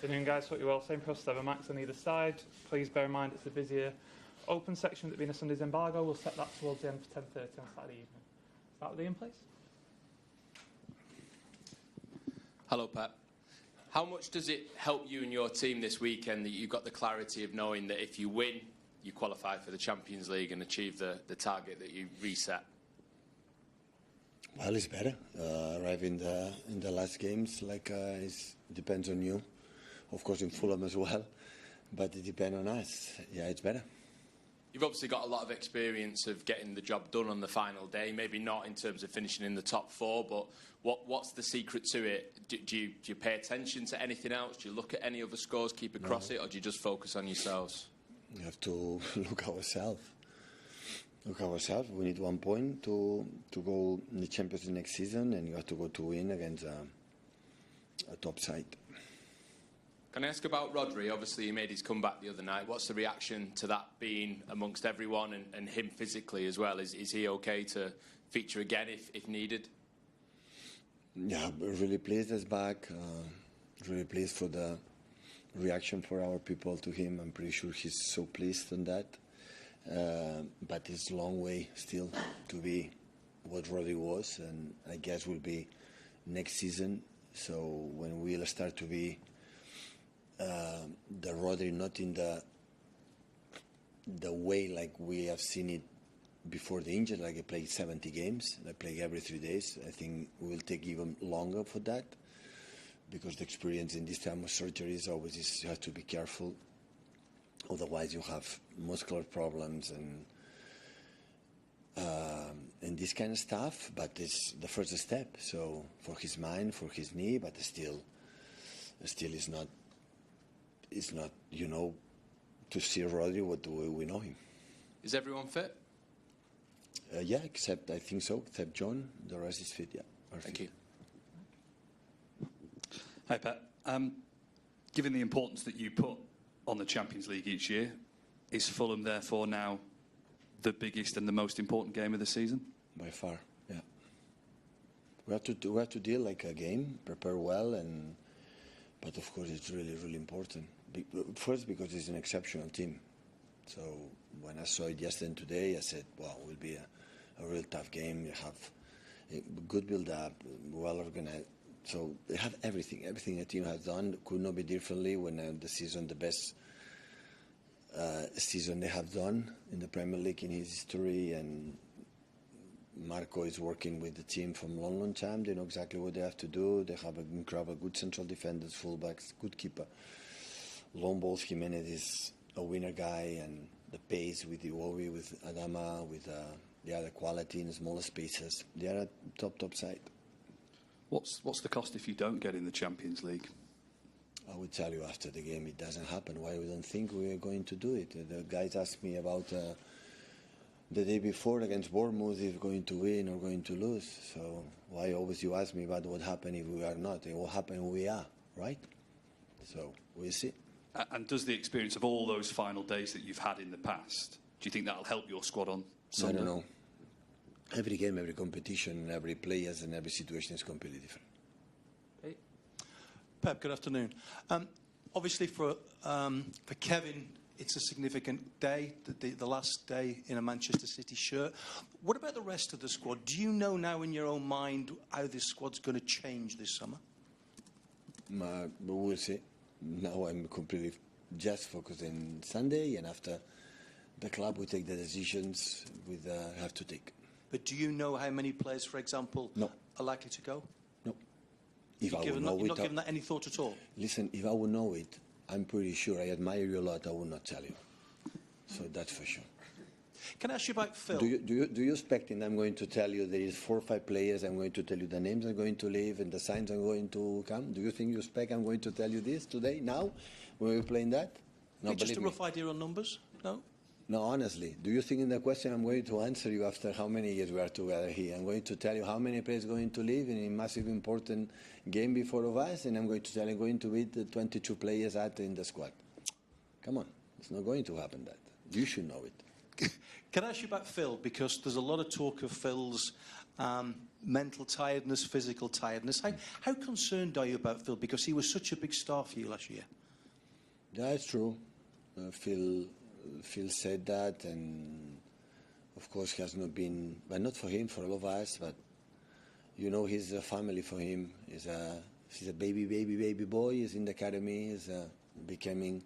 Good afternoon, guys. Hope you're well. Same process ever, Max on either side. Please bear in mind it's a busier open section that being a Sunday's embargo. We'll set that towards the end for 10:30 on Saturday evening. Start with Ian, please. Hello, Pep. How much does it help you and your team this weekend that you've got the clarity of knowing that if you win, you qualify for the Champions League and achieve the target that you reset? Well, it's better. Arriving in the last games, it depends on you. Of course, in Fulham as well, but it depends on us. Yeah, it's better. You've obviously got a lot of experience of getting the job done on the final day. Maybe not in terms of finishing in the top four, but what's the secret to it? Do you pay attention to anything else? Do you look at any other scores, keep across it, or do you just focus on yourselves? You have to look ourselves. Look ourselves. We need 1 point to go in the Champions League next season, and you have to go to win against a top side. Can I ask about Rodri? Obviously, he made his comeback the other night. What's the reaction to that being amongst everyone and him physically as well? Is he okay to feature again if needed? Yeah, really pleased he's back. Really pleased for the reaction for our people to him. I'm pretty sure he's so pleased on that. But it's a long way still to be what Rodri was, and I guess will be next season. So when we'll start to be the Rodri not in the way like we have seen it before the injury, like I played 70 games, I play every 3 days. I think we will take even longer for that, because the experience in this time of surgeries always is you have to be careful. Otherwise, you have muscular problems and this kind of stuff. But it's the first step. So for his mind, for his knee, but still is not. It's not, to see Rodri what we know him. Is everyone fit? Yeah, except I think so. Except John, the rest is fit. Yeah. Thank you. Hi, Pep. Given the importance that you put on the Champions League each year, is Fulham therefore now the biggest and the most important game of the season? By far, yeah. We have to deal like a game, prepare well, but of course it's really, really important. First, because it's an exceptional team. So when I saw it yesterday and today, I said, wow, it will be a real tough game. You have a good build-up, well organized. So they have everything the team has done. Could not be differently when the best season they have done in the Premier League in his history. And Marco is working with the team from long time. They know exactly what they have to do. They have an incredible good central defenders, fullbacks, good keeper. Long balls, Jimenez is a winner guy, and the pace with Iwobi, with Adama, with the other quality in smaller spaces. They are a top side. What's the cost if you don't get in the Champions League? I would tell you after the game it doesn't happen. Why we don't think we are going to do it? The guys asked me about the day before against Bournemouth if going to win or going to lose. So why always you ask me about what happened if we are not? It will happen if we are, right? So we'll see. And does the experience of all those final days that you've had in the past, do you think that'll help your squad on Sunday? I don't know. Every game, every competition, every players and every situation is completely different. Okay. Pep, good afternoon. Obviously for Kevin, it's a significant day, the last day in a Manchester City shirt. What about the rest of the squad? Do you know now in your own mind how this squad's going to change this summer? We'll see. Now I'm completely just focused on Sunday, and after the club will take the decisions we have to take. But do you know how many players, for example, No. are likely to go? No. If I You're would know not it, giving that any thought at all? listen, if I would know it, I'm pretty sure I admire you a lot. I would not tell you. So that's for sure. Can I ask you about Phil? Do you expect I'm going to tell you there is 4 or 5 players? I'm going to tell you the names are going to leave and the signs are going to come. Do you think you expect I'm going to tell you this today? Now, when we're playing that? No, Just a believe rough me. idea on numbers? No? No, honestly, do you think in the question I'm going to answer you after how many years we are together here? I'm going to tell you how many players are going to leave in a massive important game before of us, and I'm going to tell you going to beat the 22 players out in the squad. Come on, it's not going to happen that. You should know it. Can I ask you about Phil? Because there's a lot of talk of Phil's mental tiredness, physical tiredness. How concerned are you about Phil? Because he was such a big star for you last year. Yeah, it's true. Phil said that, and of course he has not been, but not for him, for all of us, but he's a family for him. He's a baby boy. He's in the academy. He's becoming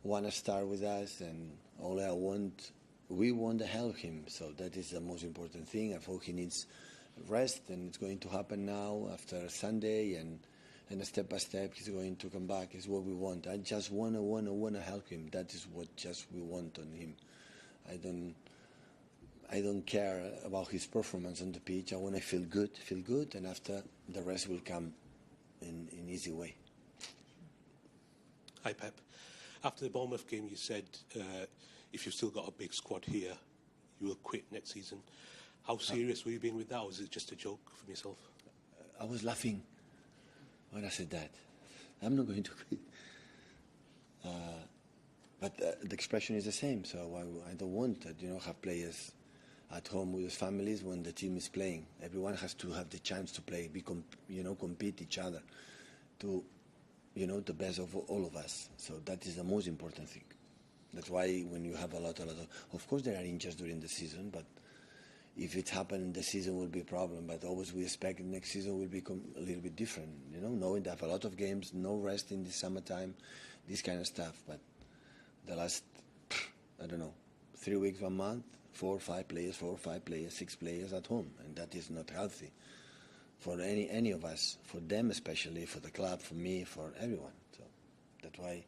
one star with us, and we want to help him. So that is the most important thing. I thought he needs rest, and it's going to happen now after Sunday, and step by step he's going to come back. Is what we want. I just wanna help him. That is what just we want on him. I don't care about his performance on the pitch. I want to feel good, and after the rest will come in easy way. Hi, Pep. After the Bournemouth game, you said if you've still got a big squad here, you will quit next season. How serious were you being with that, or was it just a joke from yourself? I was laughing when I said that. I'm not going to quit. But the expression is the same, so I don't want to, have players at home with his families when the team is playing. Everyone has to have the chance to play, compete each other to, the best of all of us. So that is the most important thing. That's why when you have a lot of course there are injuries during the season, but if it happens, the season will be a problem. But always we expect the next season will be a little bit different, knowing they have a lot of games, no rest in the summertime, this kind of stuff. But the last, 3 weeks, 1 month, 4 or 5 players, 6 players at home, and that is not healthy for any of us, for them especially, for the club, for me, for everyone. So that's why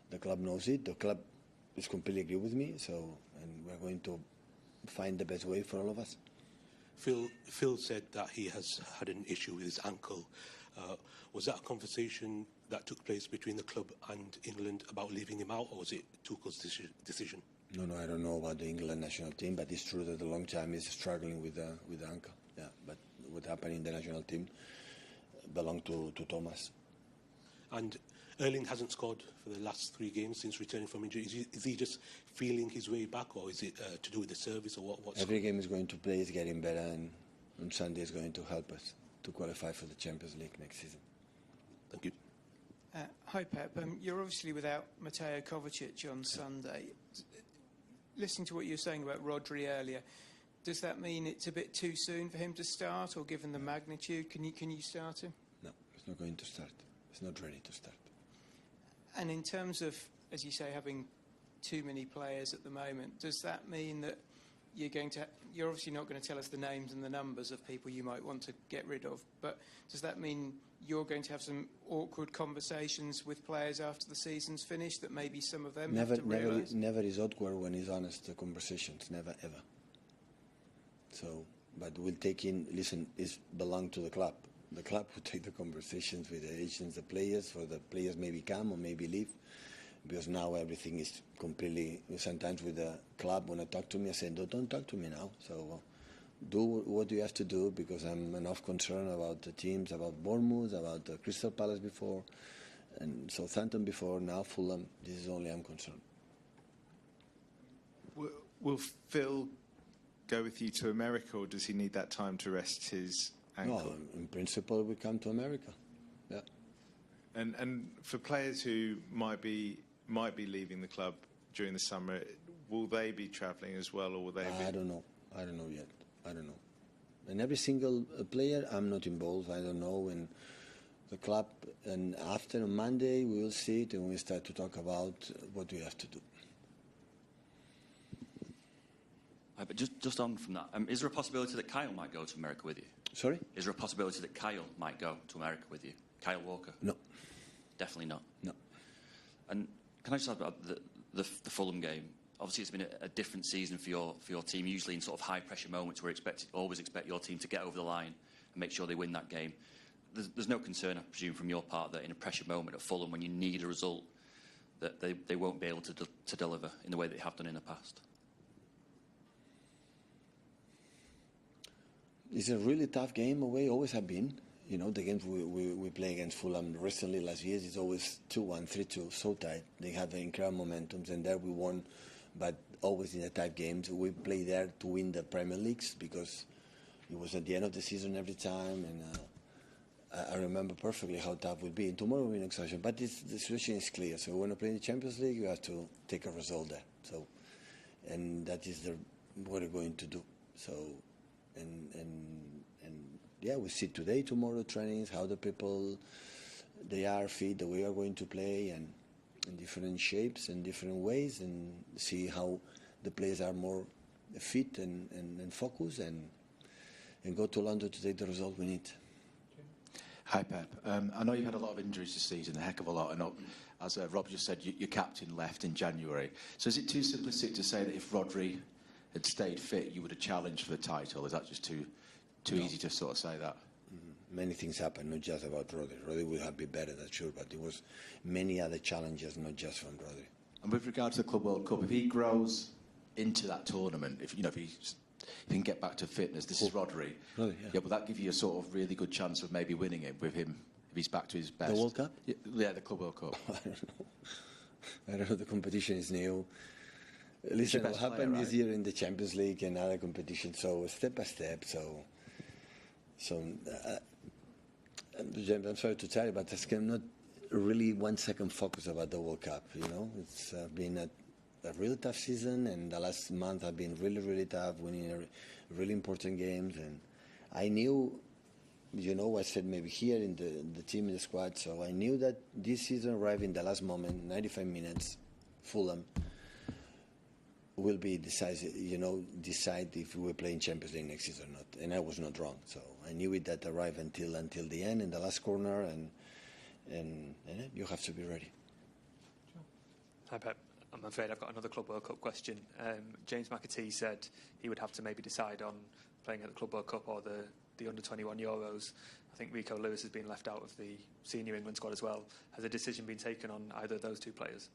the club knows it. The club is completely agree with me. So, and we're going to find the best way for all of us. Phil said that he has had an issue with his ankle. Was that a conversation that took place between the club and England about leaving him out, or was it Tuchel's decision? No, I don't know about the England national team, but it's true that a long time he's struggling with the ankle. Yeah, but what happened in the national team belonged to Thomas. And Erling hasn't scored for the last 3 games since returning from injury. Is he just feeling his way back, or is it to do with the service, or what? Every game is going to play is getting better, and on Sunday is going to help us to qualify for the Champions League next season. Thank you. Hi, Pep. You're obviously without Mateo Kovacic on Sunday. Listening to what you were saying about Rodri earlier, does that mean it's a bit too soon for him to start, or given the magnitude, can you start him? No, he's not going to start. He's not ready to start. And in terms of, as you say, having too many players at the moment, does that mean that you're obviously not going to tell us the names and the numbers of people you might want to get rid of, but does that mean you're going to have some awkward conversations with players after the season's finished that maybe some of them have to realise? Never is awkward when he's honest, the conversations, never ever. So, but we'll take in, listen, it belongs to the club. The club will take the conversations with the agents, the players, for the players maybe come or maybe leave, because now everything is completely, sometimes with the club, when they talk to me, I say, don't talk to me now. So do what you have to do, because I'm enough concerned about the teams, about Bournemouth, about the Crystal Palace before, and Southampton before, now Fulham. This is only I'm concerned. Will Phil go with you to America, or does he need that time to rest his ankle? No, in principle, we come to America. Yeah. And for players who might be leaving the club during the summer, will they be travelling as well, or will they be? I don't know yet. I don't know. And every single player, I'm not involved. I don't know. And the club, and after on Monday, we will see it and we start to talk about what we have to do. But just on from that, is there a possibility that Kyle might go to America with you? Sorry? Is there a possibility that Kyle might go to America with you? Kyle Walker? No. Definitely not? No. And can I just ask about the Fulham game? Obviously, it's been a different season for your team, usually in sort of high-pressure moments where always expect your team to get over the line and make sure they win that game. There's no concern, I presume, from your part that in a pressure moment at Fulham, when you need a result, that they won't be able to deliver in the way they have done in the past? It's a really tough game away, always have been. You know, the games we play against Fulham recently last year is always 2-1, 3-2, so tight. They have incredible momentums, and there we won, but always in the tight games. We play there to win the Premier Leagues because it was at the end of the season every time, and I remember perfectly how tough it would be. And tomorrow we're in exhaustion, but the situation is clear. So when you play in the Champions League, you have to take a result there. So, and that is what we're going to do. So, and yeah, we see today, tomorrow trainings, how the people, they are fit, the way we are going to play, and in different shapes and different ways, and see how the players are more fit and focused, and go to London to take the result we need. Hi, Pep. I know you've had a lot of injuries this season, a heck of a lot. And as Rob just said, your captain left in January. So is it too simplistic to say that if Rodri had stayed fit, you would have challenged for the title? Is that just too easy to sort of say that? Many things happen, not just about Rodri. Rodri would have been better, that's sure, but there was many other challenges, not just from Rodri. And with regard to the Club World Cup, if he grows into that tournament, if he can get back to fitness, this is Rodri. Rodri, yeah. Will that give you a sort of really good chance of maybe winning it with him if he's back to his best? The World Cup? Yeah, the Club World Cup. I don't know. The competition is new. Listen, what happened this year in the Champions League and other competitions, so step by step. I'm sorry to tell you, but I'm not really 1 second focused about the World Cup. It's been a really tough season, and the last month have been really, really tough, winning really important games. And I knew, I said maybe here in the team, in the squad, so I knew that this season arrived in the last moment, 95 minutes, Fulham will be decide if we will play in Champions League next season or not. And I was not wrong. So I knew it that arrived until the end, in the last corner, and you have to be ready. Hi, Pep. I'm afraid I've got another Club World Cup question. James McAtee said he would have to maybe decide on playing at the Club World Cup or the under-21 Euros. I think Rico Lewis has been left out of the senior England squad as well. Has a decision been taken on either of those two players?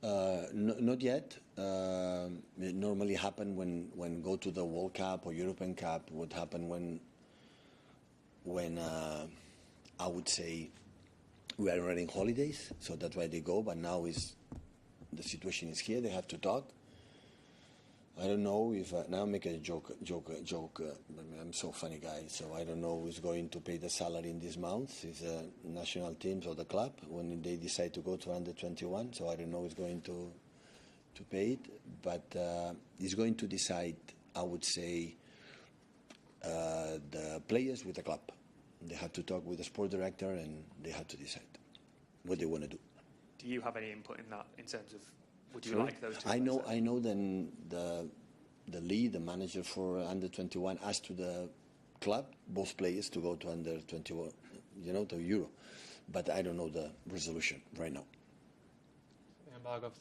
Not yet. It normally happen when go to the World Cup or European Cup. Would happen when I would say we are running holidays, so that's why they go. But now the situation is here. They have to talk. I don't know if now I'm making a joke. I'm so funny guy, so I don't know who's going to pay the salary in this month. It's national teams or the club when they decide to go to under 21. So I don't know who's going to pay it, but he's going to decide. I would say the players with the club. They have to talk with the sport director and they have to decide what they want to do. Do you have any input in that in terms of? Would you Sure. like those two? I know. Then the lead, the manager for under 21, asked to the club, both players, to go to under 21, to Euro. But I don't know the resolution right now. The embargo for